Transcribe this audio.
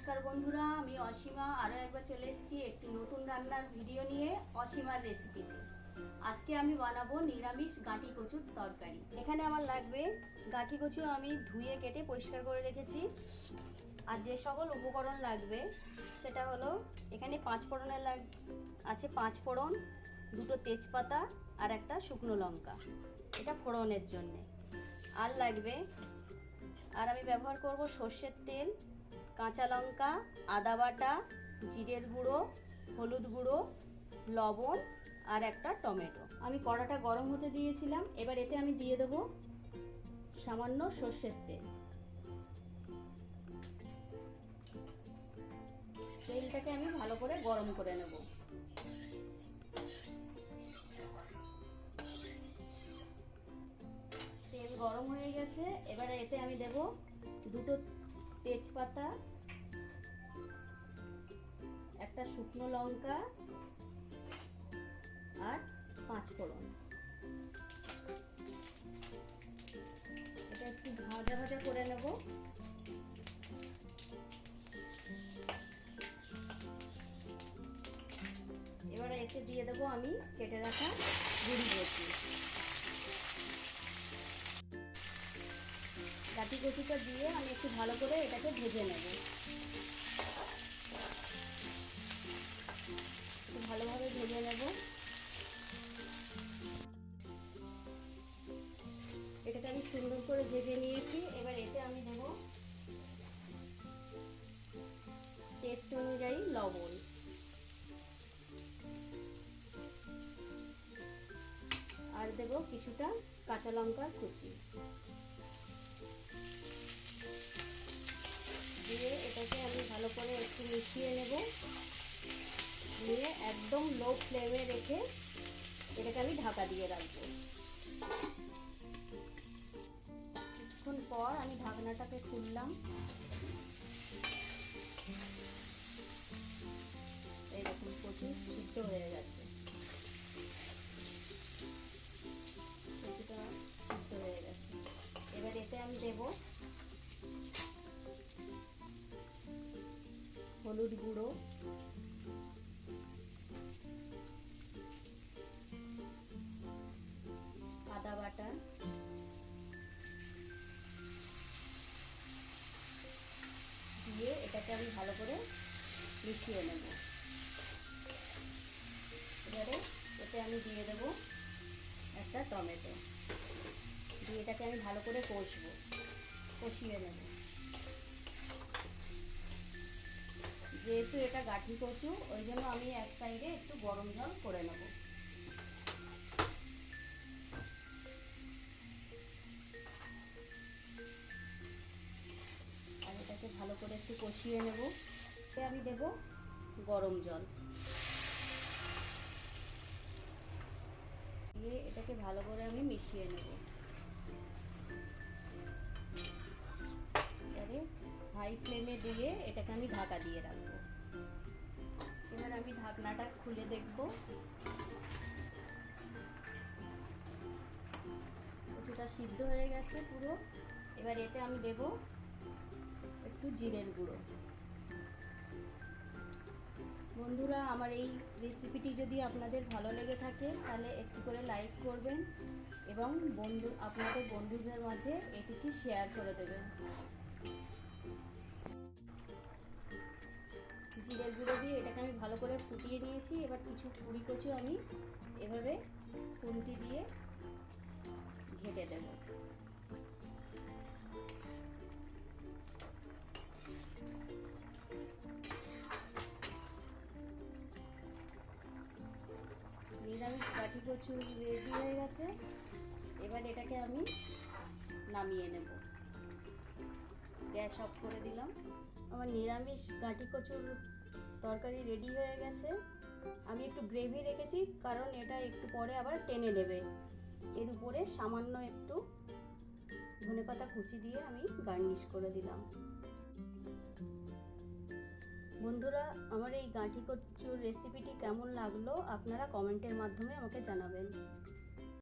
নমস্কার বন্ধুরা, আমি অসীমা আরও একবার চলে এসেছি একটি নতুন রান্নার ভিডিও নিয়ে অসীমার রেসিপিতে। আজকে আমি বানাবো নিরামিষ গাঁটি কচুর তরকারি। এখানে আমার লাগবে গাঁটি কচু, আমি ধুয়ে কেটে পরিষ্কার করে রেখেছি। আর যে সকল উপকরণ লাগবে সেটা হলো, এখানে 5 ফোড়নের আছে 5 ফোড়ন, 2টো তেজপাতা আর একটা শুকনো লঙ্কা, এটা ফোড়নের জন্যে। আর লাগবে, আর আমি ব্যবহার করব সর্ষের তেল, কাঁচা লঙ্কা, আদা বাটা, জিরের গুঁড়ো, হলুদ গুঁড়ো, লবণ আর একটা টমেটো। আমি কড়াটা গরম হতে দিয়েছিলাম। এবার এতে আমি দিয়ে দেব সামান্য সর্ষের তেল। তেলটাকে আমি ভালো করে গরম করে নেব। তেল গরম হয়ে গেছে। এবারে এতে আমি দেব 2টো তেজপাতা, একটা শুকনো লঙ্কা আর 5 ফোড়ন। এটা একটু ভাজা ভাজা করে নেব। এবারে এতে দিয়ে দেবো আমি কেটে রাখা গুঁড়ি কচু। গাঁটি কচুটা দিয়ে আমি একটু ভালো করে এটাকে ভেজে নেব। একটু ভালোভাবে ভেজে নেব। এটাকে আমি সুন্দর করে ভেজে নিয়েছি। এবার এতে আমি দেব টেস্ট অনুযায়ী লবণ, আর দেব কিছুটা কাঁচা লঙ্কার কুচি। দিয়ে এটাকে আমি ভালো করে একটু মিশিয়ে নেব। নিয়ে একদম লো ফ্লেমে রেখে এটাকে আমি ঢাকা দিয়ে রাখবো। কিছুক্ষণ পর আমি ঢাকনাটাকে খুললাম। এইরকম কচু সিদ্ধ হয়ে গেছে। কচুটা সিদ্ধ হয়ে গেছে। এবার এতে আমি দেব হলুদ গুঁড়ো, আদা বাটা, দিয়ে এটাকে আমি ভালো করে মিশিয়ে নেব। এবারে এতে আমি দিয়ে দেব একটা টমেটো, দিয়ে এটাকে আমি ভালো করে কষিয়ে নেব। যেহেতু এটা গাঁটি কচু, ওই জন্য আমি এক সাইডে একটু গরম জল করে নেব। আর এটাকে ভালো করে একটু কষিয়ে নেব। আমি দেব গরম জল, দিয়ে এটাকে ভালো করে আমি মিশিয়ে নেব। এবারে হাই ফ্লেমে দিয়ে এটাকে আমি ঢাকা দিয়ে রাখবো। এবার আমি ঢাকনাটা খুলে দেখব। কচুটা সিদ্ধ হয়ে গেছে পুরো। এবার এতে আমি দেব একটু জিরের গুঁড়ো। বন্ধুরা, আমার এই রেসিপিটি যদি আপনাদের ভালো লেগে থাকে তাহলে একটু করে লাইক করবেন এবং আপনাদের বন্ধুদের মাঝে এটিকে শেয়ার করে দেবেন। জিরের গুঁড়ো দিয়ে এটাকে আমি ভালো করে ফুটিয়ে নিয়েছি। এবার কিছু কুড়ি কচু আমি এভাবে খুন্তি দিয়ে ঘেটে দেব। নিরামিষ গাঁটি কচু রেডি হয়ে গেছে। এবার এটাকে আমি নামিয়ে নেব। গ্যাস অফ করে দিলাম। আমার নিরামিষ গাঁটি কচুর তরকারি রেডি হয়ে গেছে। আমি একটু গ্রেভি রেখেছি, কারণ এটা একটু পরে আবার টেনে নেবে। এর উপরে সামান্য একটু ধনেপাতা কুচি দিয়ে আমি গার্নিশ করে দিলাম। বন্ধুরা, আমার এই গাঁটি কচুর রেসিপিটি কেমন লাগলো আপনারা কমেন্টের মাধ্যমে আমাকে জানাবেন।